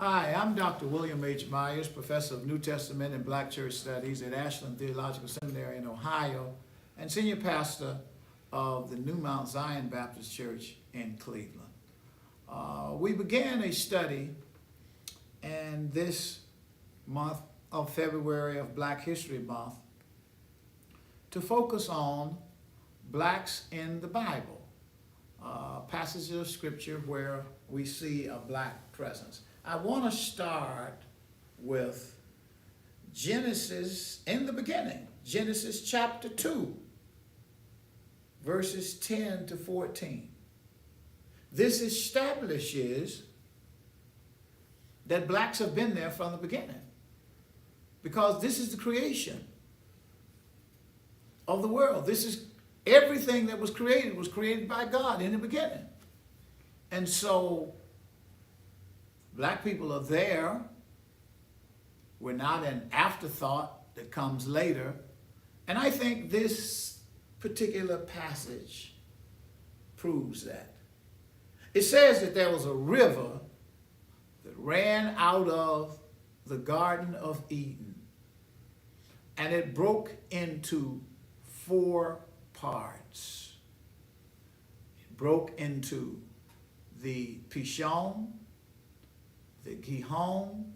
Hi, I'm Dr. William H. Myers, Professor of New Testament and Black Church Studies at Ashland Theological Seminary in Ohio, and Senior Pastor of the New Mount Zion Baptist Church in Cleveland. We began a study in this month of February of Black History Month to focus on blacks in the Bible, passages of scripture where we see a black presence. I want to start with Genesis in the beginning, Genesis chapter 2, verses 10 to 14. This establishes that blacks have been there from the beginning, because this is the creation of the world. This is everything that was created by God in the beginning. And so black people are there. We're not an afterthought that comes later. And I think this particular passage proves that. It says that there was a river that ran out of the Garden of Eden, and it broke into 4 parts. It broke into the Pishon, the Gihon,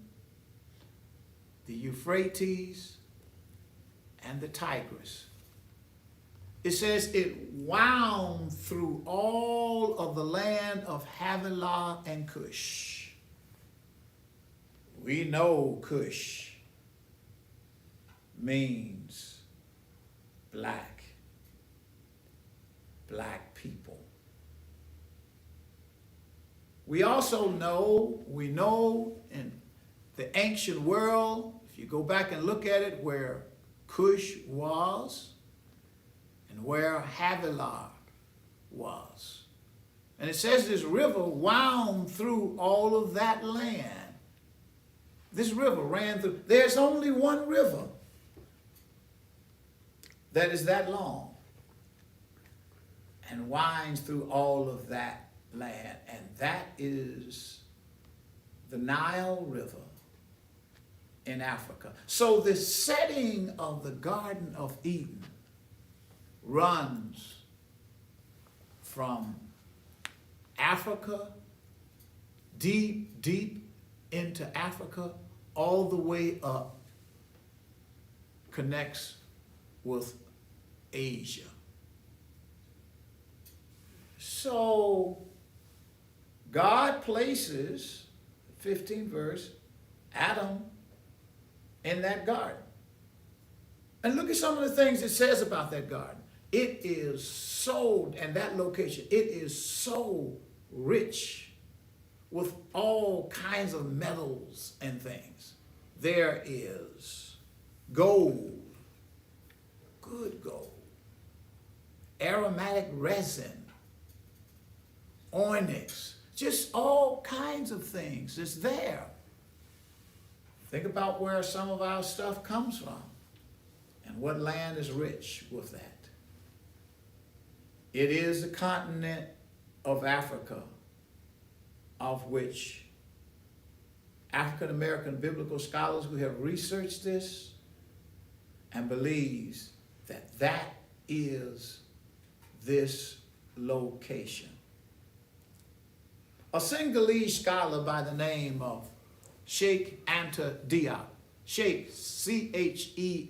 the Euphrates, and the Tigris. It says it wound through all of the land of Havilah and Cush. We know Cush means black people. We also know, in the ancient world, if you go back and look at it, where Cush was and where Havilah was. And it says this river wound through all of that land. This river ran through. There's only one river that is that long and winds through all of that land, and that is the Nile River in Africa. So the setting of the Garden of Eden runs from Africa, deep, deep into Africa, all the way up, connects with Asia. So God places, 15th verse, Adam in that garden. And look at some of the things it says about that garden. It is so, and that location, it is so rich with all kinds of metals and things. There is gold, good gold, aromatic resin, onyx, just all kinds of things. It's there. Think about where some of our stuff comes from and what land is rich with that. It is the continent of Africa, of which African American biblical scholars who have researched this and believes that that is this location. A Senegalese scholar by the name of Cheikh Anta Diop, Cheikh, C-H-E-I-K-H,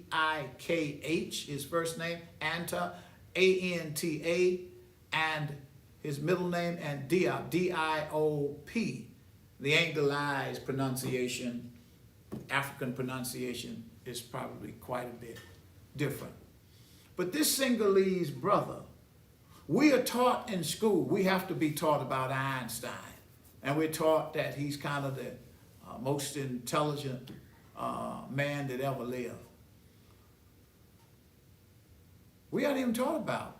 his first name, Anta, A-N-T-A, and his middle name, and Diop, D-I-O-P. The Anglicized pronunciation, African pronunciation, is probably quite a bit different. But this Senegalese brother, we are taught in school, we have to be taught about Einstein. And we're taught that he's kind of the most intelligent man that ever lived. We aren't even taught about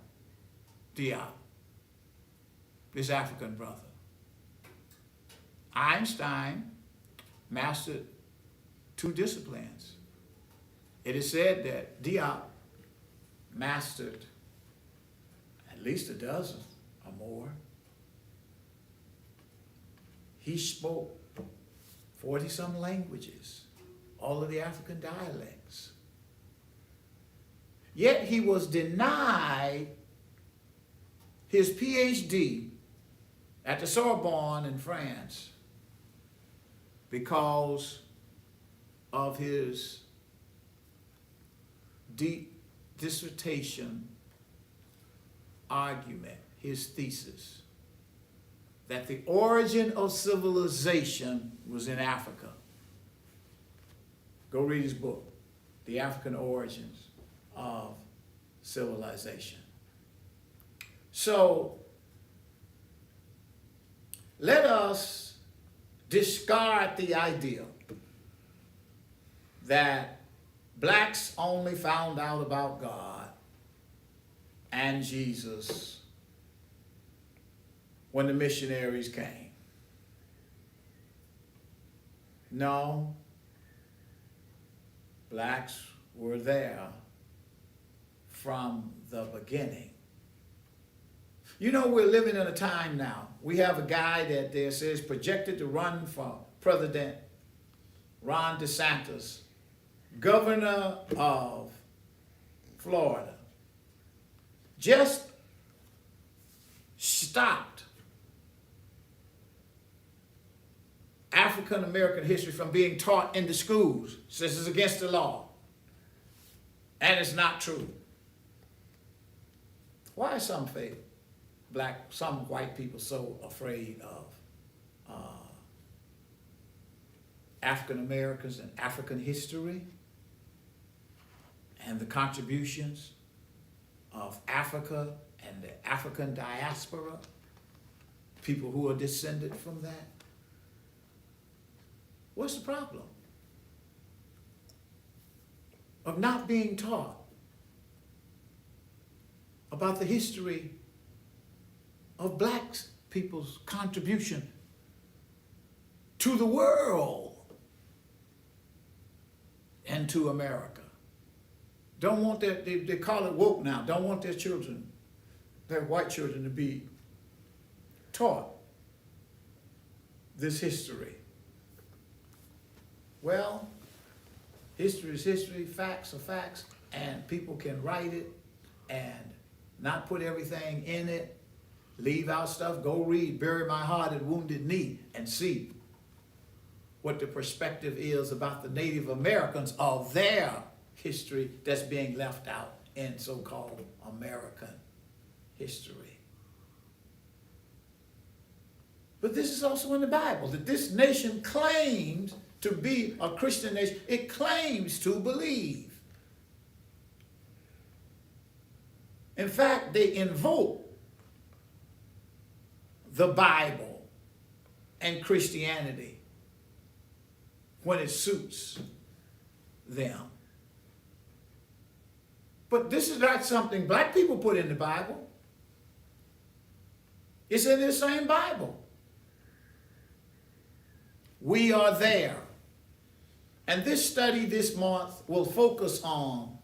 Diop, this African brother. Einstein mastered 2 disciplines. It is said that Diop mastered at least a dozen or more. He spoke 40-some languages, all of the African dialects. Yet he was denied his PhD at the Sorbonne in France because of his dissertation argument, his thesis, that the origin of civilization was in Africa. Go read his book, The African Origins of Civilization. So, let us discard the idea that blacks only found out about God and Jesus when the missionaries came. No, blacks were there from the beginning. You know, we're living in a time now. We have a guy that there says projected to run for president, Ron DeSantis, governor of Florida, just stopped African American history from being taught in the schools. Says it's against the law. And it's not true. Why are some white people so afraid of African Americans and African history and the contributions of Africa and the African diaspora, people who are descended from that? What's the problem of not being taught about the history of black people's contribution to the world and to America? Don't want their, they call it woke now, don't want their children, their white children, to be taught this history. Well, history is history, facts are facts, and people can write it and not put everything in it, leave out stuff. Go read Bury My Heart at Wounded Knee and see what the perspective is about the Native Americans of their history that's being left out in so-called American history. But this is also in the Bible, that this nation claims to be a Christian nation. It claims to believe. In fact, they invoke the Bible and Christianity when it suits them. But this is not something black people put in the Bible. It's in this same Bible. We are there. And this study this month will focus on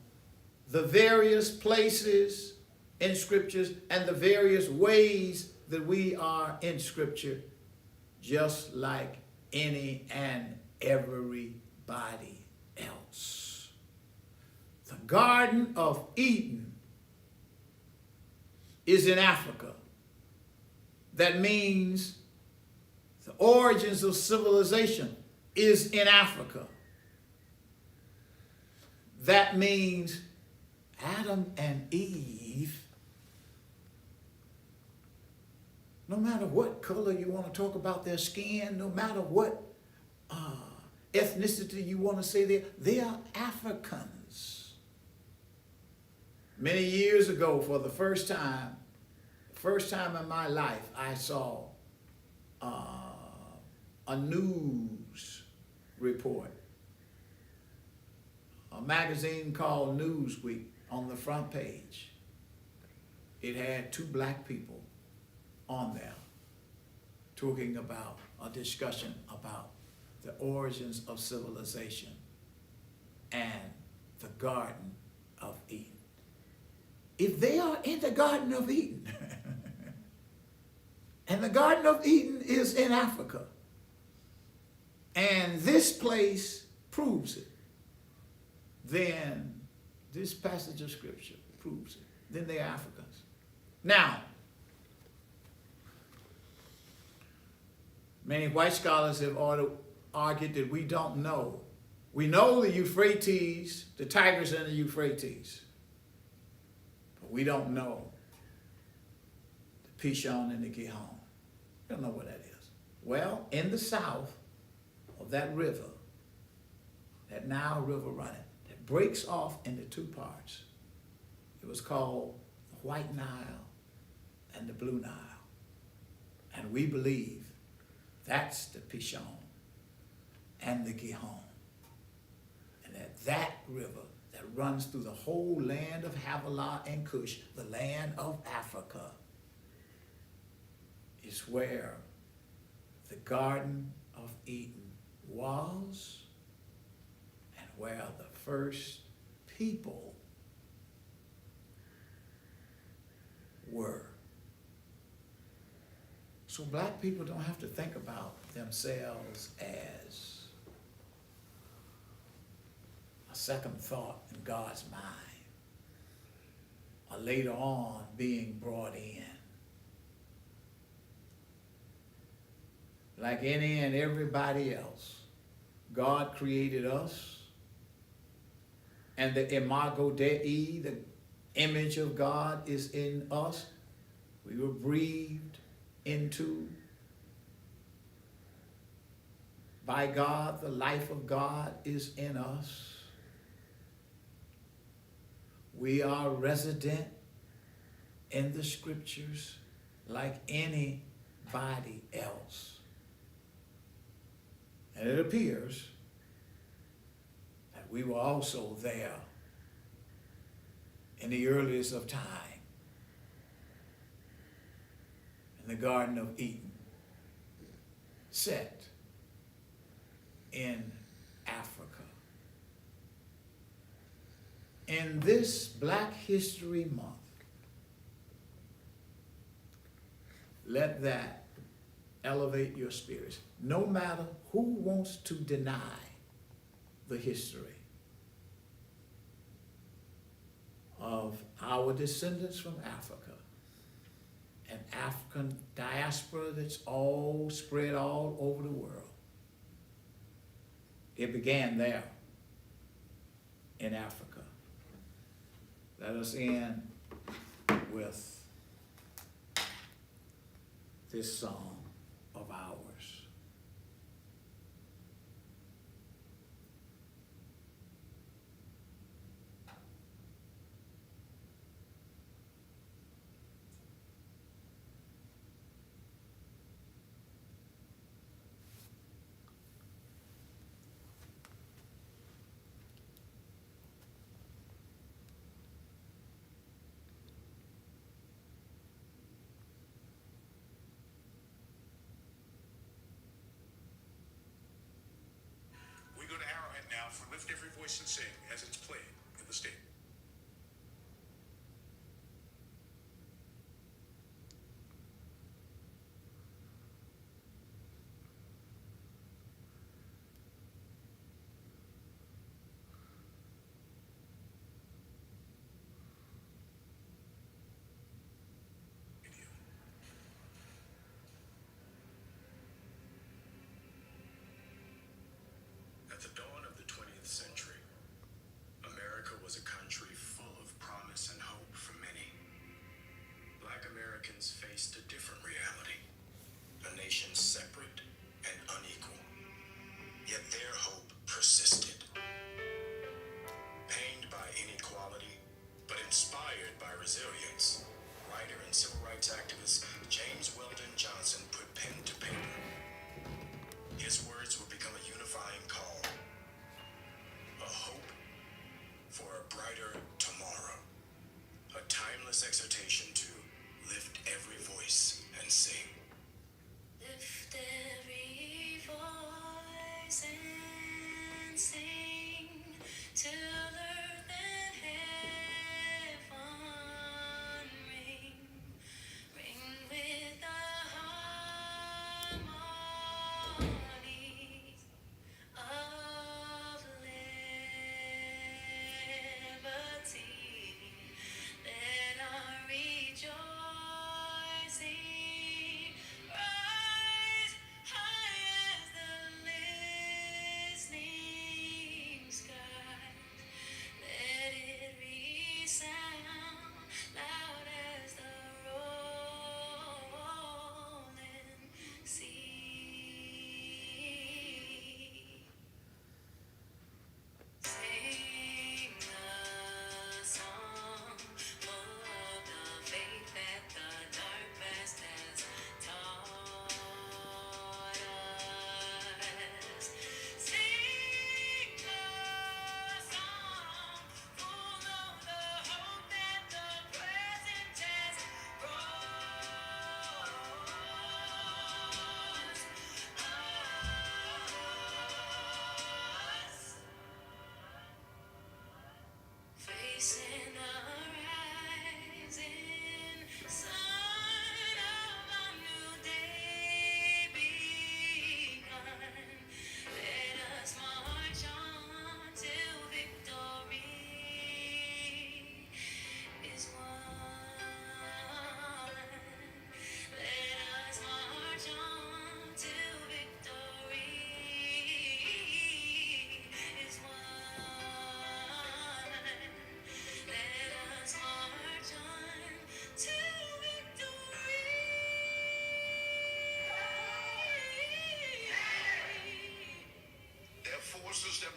the various places in scriptures and the various ways that we are in scripture, just like any and everybody else. The Garden of Eden is in Africa. That means the origins of civilization is in Africa. That means Adam and Eve, no matter what color you want to talk about their skin, no matter what ethnicity you want to say they are Africans. Many years ago, for the first time in my life, I saw a news report, a magazine called Newsweek. On the front page, it had two black people on there talking about a discussion about the origins of civilization and the Garden of Eden. If they are in the Garden of Eden, and the Garden of Eden is in Africa, and this place proves it, then this passage of scripture proves it. Then they're Africans. Now, many white scholars have argued that we don't know. We know the Euphrates, the Tigris and the Euphrates, but we don't know the Pishon and the Gihon. We don't know what that is. Well, in the south of that river, that Nile River running, that breaks off into two parts. It was called the White Nile and the Blue Nile. And we believe that's the Pishon and the Gihon. And that river that runs through the whole land of Havilah and Cush, the land of Africa, is where the Garden of Eden was and where the first people were. So black people don't have to think about themselves as a second thought in God's mind, or later on being brought in. Like any and everybody else, God created us, and the imago Dei, the image of God, is in us. We were breathed into by God. The life of God is in us. We are resident in the scriptures like anybody else. And it appears that we were also there in the earliest of time, in the Garden of Eden, set in Africa. In this Black History Month, let that elevate your spirits, no matter who wants to deny the history of our descendants from Africa, an African diaspora that's all spread all over the world. It began there in Africa. Let us end with this song of ours. Now for Lift Every Voice and Sing as it's played in the state. At the dawn of the 20th century, America was a country full of promise and hope for many. Black Americans faced a different reality, a nation separate and unequal. Yet their hope persisted. Pained by inequality, but inspired by resilience, writer and civil rights activist James Weldon Johnson put pen to paper. His